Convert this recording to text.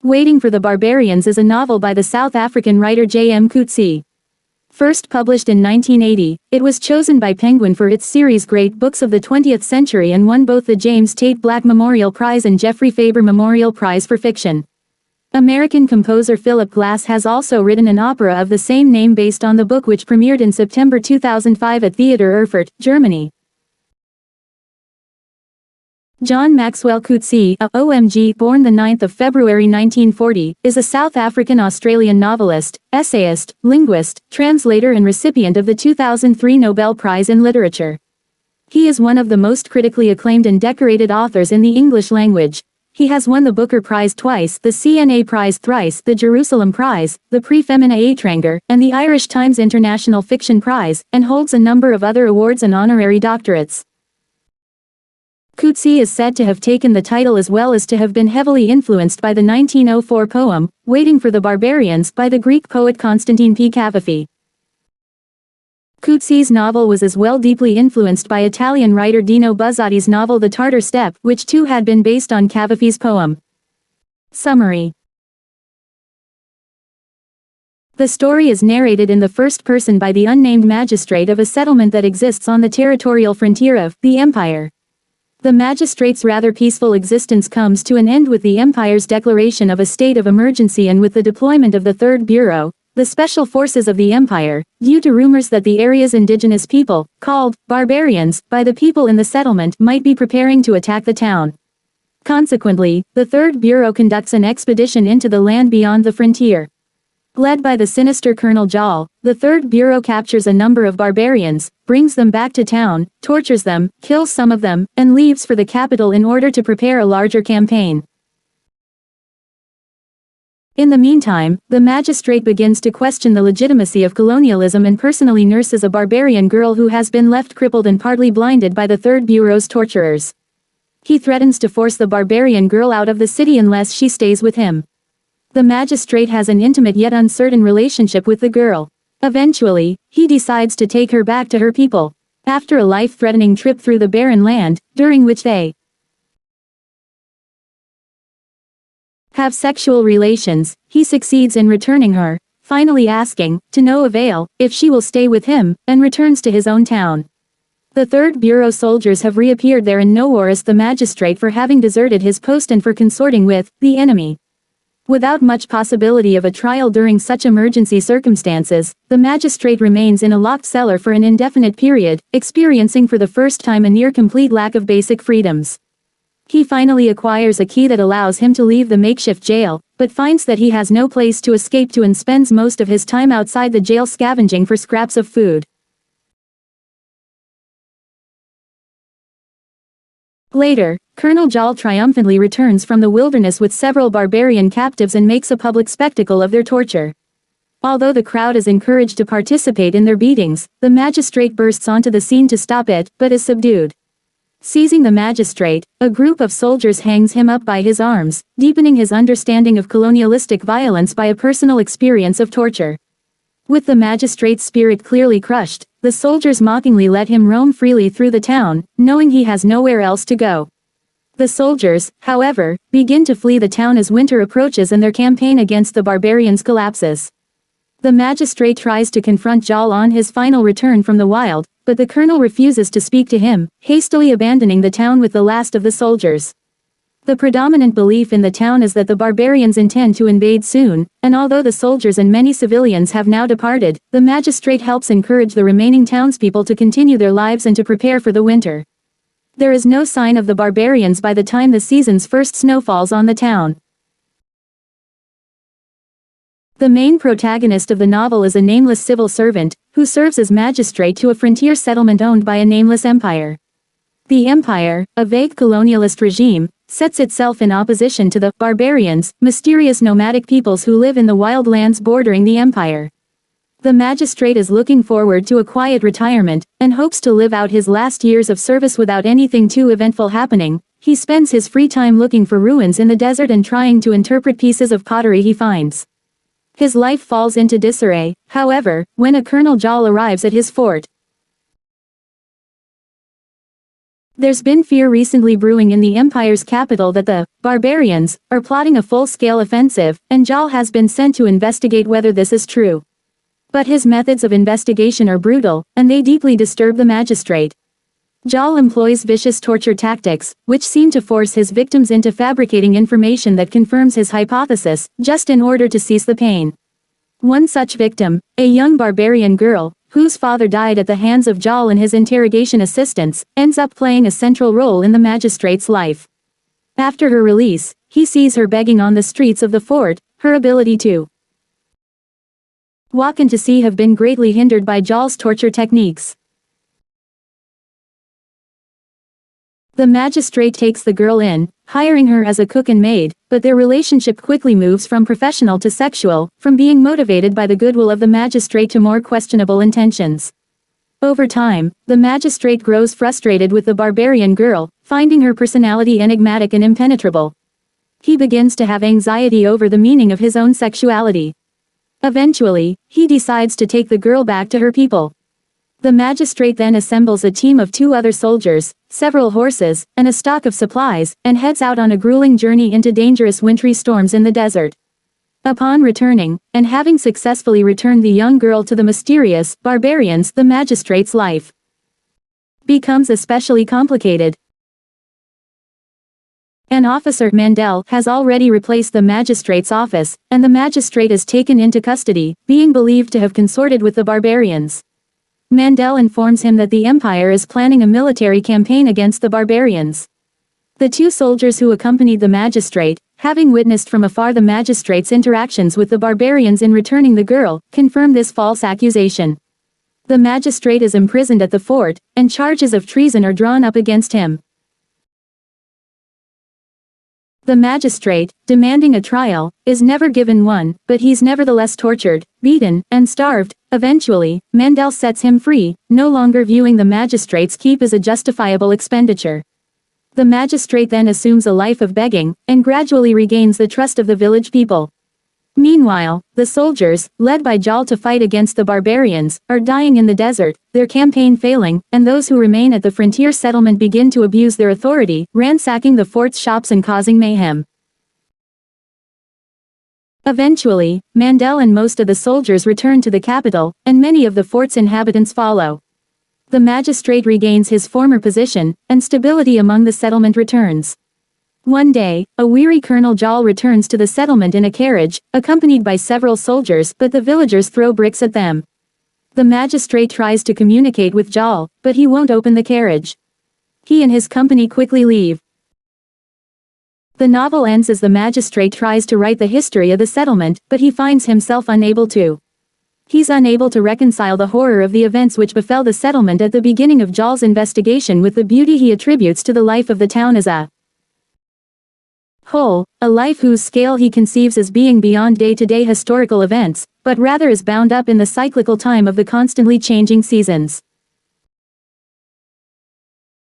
Waiting for the Barbarians is a novel by the South African writer J.M. Coetzee. First published in 1980, it was chosen by Penguin for its series Great Books of the 20th Century and won both the James Tate Black Memorial Prize and Geoffrey Faber Memorial Prize for Fiction. American composer Philip Glass has also written an opera of the same name based on the book, which premiered in September 2005 at Theater Erfurt, Germany. John Maxwell Coetzee, OMG, born the 9th of February 1940, is a South African-Australian novelist, essayist, linguist, translator and recipient of the 2003 Nobel Prize in Literature. He is one of the most critically acclaimed and decorated authors in the English language. He has won the Booker Prize twice, the CNA Prize thrice, the Jerusalem Prize, the Prix Femina Étranger, and the Irish Times International Fiction Prize, and holds a number of other awards and honorary doctorates. Coetzee is said to have taken the title as well as to have been heavily influenced by the 1904 poem, Waiting for the Barbarians, by the Greek poet Constantine P. Cavafy. Coetzee's novel was as well deeply influenced by Italian writer Dino Buzzati's novel The Tartar Steppe, which too had been based on Cavafy's poem. Summary. The story is narrated in the first person by the unnamed magistrate of a settlement that exists on the territorial frontier of the Empire. The magistrate's rather peaceful existence comes to an end with the Empire's declaration of a state of emergency and with the deployment of the Third Bureau, the special forces of the Empire, due to rumors that the area's indigenous people, called Barbarians by the people in the settlement, might be preparing to attack the town. Consequently, the Third Bureau conducts an expedition into the land beyond the frontier. Led by the sinister Colonel Jal, the Third Bureau captures a number of barbarians, brings them back to town, tortures them, kills some of them, and leaves for the capital in order to prepare a larger campaign. In the meantime, the magistrate begins to question the legitimacy of colonialism and personally nurses a barbarian girl who has been left crippled and partly blinded by the Third Bureau's torturers. He threatens to force the barbarian girl out of the city unless she stays with him. The magistrate has an intimate yet uncertain relationship with the girl. Eventually, he decides to take her back to her people. After a life-threatening trip through the barren land, during which they have sexual relations, he succeeds in returning her, finally asking, to no avail, if she will stay with him, and returns to his own town. The Third Bureau soldiers have reappeared there and know arrest the magistrate for having deserted his post and for consorting with the enemy. Without much possibility of a trial during such emergency circumstances, the magistrate remains in a locked cellar for an indefinite period, experiencing for the first time a near-complete lack of basic freedoms. He finally acquires a key that allows him to leave the makeshift jail, but finds that he has no place to escape to and spends most of his time outside the jail scavenging for scraps of food. Later, Colonel Jal triumphantly returns from the wilderness with several barbarian captives and makes a public spectacle of their torture. Although the crowd is encouraged to participate in their beatings, the magistrate bursts onto the scene to stop it, but is subdued. Seizing the magistrate, a group of soldiers hangs him up by his arms, deepening his understanding of colonialistic violence by a personal experience of torture. With the magistrate's spirit clearly crushed, the soldiers mockingly let him roam freely through the town, knowing he has nowhere else to go. The soldiers, however, begin to flee the town as winter approaches and their campaign against the barbarians collapses. The magistrate tries to confront Jal on his final return from the wild, but the colonel refuses to speak to him, hastily abandoning the town with the last of the soldiers. The predominant belief in the town is that the barbarians intend to invade soon, and although the soldiers and many civilians have now departed, the magistrate helps encourage the remaining townspeople to continue their lives and to prepare for the winter. There is no sign of the barbarians by the time the season's first snow falls on the town. The main protagonist of the novel is a nameless civil servant, who serves as magistrate to a frontier settlement owned by a nameless empire. The empire, a vague colonialist regime, sets itself in opposition to the barbarians, mysterious nomadic peoples who live in the wild lands bordering the empire. The magistrate is looking forward to a quiet retirement, and hopes to live out his last years of service without anything too eventful happening. He spends his free time looking for ruins in the desert and trying to interpret pieces of pottery he finds. His life falls into disarray, however, when a Colonel Jal arrives at his fort. There's been fear recently brewing in the Empire's capital that the Barbarians are plotting a full-scale offensive, and Jal has been sent to investigate whether this is true. But his methods of investigation are brutal, and they deeply disturb the magistrate. Jal employs vicious torture tactics, which seem to force his victims into fabricating information that confirms his hypothesis, just in order to cease the pain. One such victim, a young barbarian girl, whose father died at the hands of Jal and his interrogation assistants, ends up playing a central role in the magistrate's life. After her release, he sees her begging on the streets of the fort. Her ability to walk and to see have been greatly hindered by Jal's torture techniques. The magistrate takes the girl in, hiring her as a cook and maid, but their relationship quickly moves from professional to sexual, from being motivated by the goodwill of the magistrate to more questionable intentions. Over time, the magistrate grows frustrated with the barbarian girl, finding her personality enigmatic and impenetrable. He begins to have anxiety over the meaning of his own sexuality. Eventually, he decides to take the girl back to her people. The magistrate then assembles a team of 2 other soldiers, several horses, and a stock of supplies, and heads out on a grueling journey into dangerous wintry storms in the desert. Upon returning, and having successfully returned the young girl to the mysterious Barbarians, the magistrate's life becomes especially complicated. An officer, Mandel, has already replaced the magistrate's office, and the magistrate is taken into custody, being believed to have consorted with the Barbarians. Mandel informs him that the Empire is planning a military campaign against the Barbarians. The 2 soldiers who accompanied the magistrate, having witnessed from afar the magistrate's interactions with the Barbarians in returning the girl, confirm this false accusation. The magistrate is imprisoned at the fort, and charges of treason are drawn up against him. The magistrate, demanding a trial, is never given one, but he's nevertheless tortured, beaten, and starved. Eventually, Mandel sets him free, no longer viewing the magistrate's keep as a justifiable expenditure. The magistrate then assumes a life of begging, and gradually regains the trust of the village people. Meanwhile, the soldiers, led by Jal to fight against the Barbarians, are dying in the desert, their campaign failing, and those who remain at the frontier settlement begin to abuse their authority, ransacking the fort's shops and causing mayhem. Eventually, Mandel and most of the soldiers return to the capital, and many of the fort's inhabitants follow. The magistrate regains his former position, and stability among the settlement returns. One day, a weary Colonel Jal returns to the settlement in a carriage, accompanied by several soldiers, but the villagers throw bricks at them. The magistrate tries to communicate with Jal, but he won't open the carriage. He and his company quickly leave. The novel ends as the magistrate tries to write the history of the settlement, but he finds himself unable to. He's unable to reconcile the horror of the events which befell the settlement at the beginning of Jal's investigation with the beauty he attributes to the life of the town as a whole, a life whose scale he conceives as being beyond day-to-day historical events, but rather is bound up in the cyclical time of the constantly changing seasons.